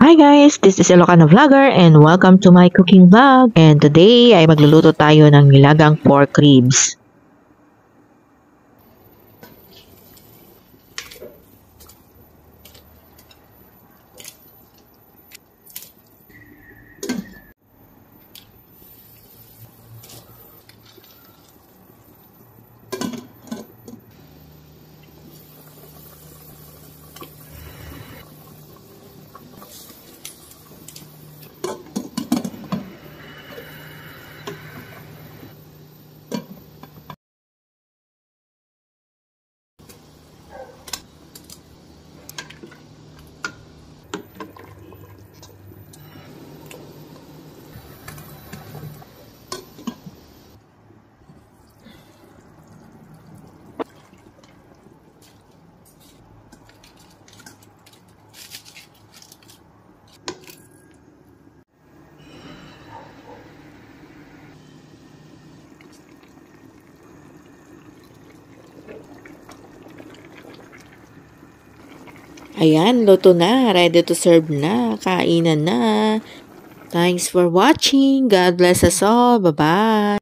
Hi guys, this is Ilocano Vlogger and welcome to my cooking vlog. And today ay magluluto tayo ng nilagang pork ribs. Ayan, luto na. Ready to serve na. Kainan na. Thanks for watching. God bless us all. Bye-bye.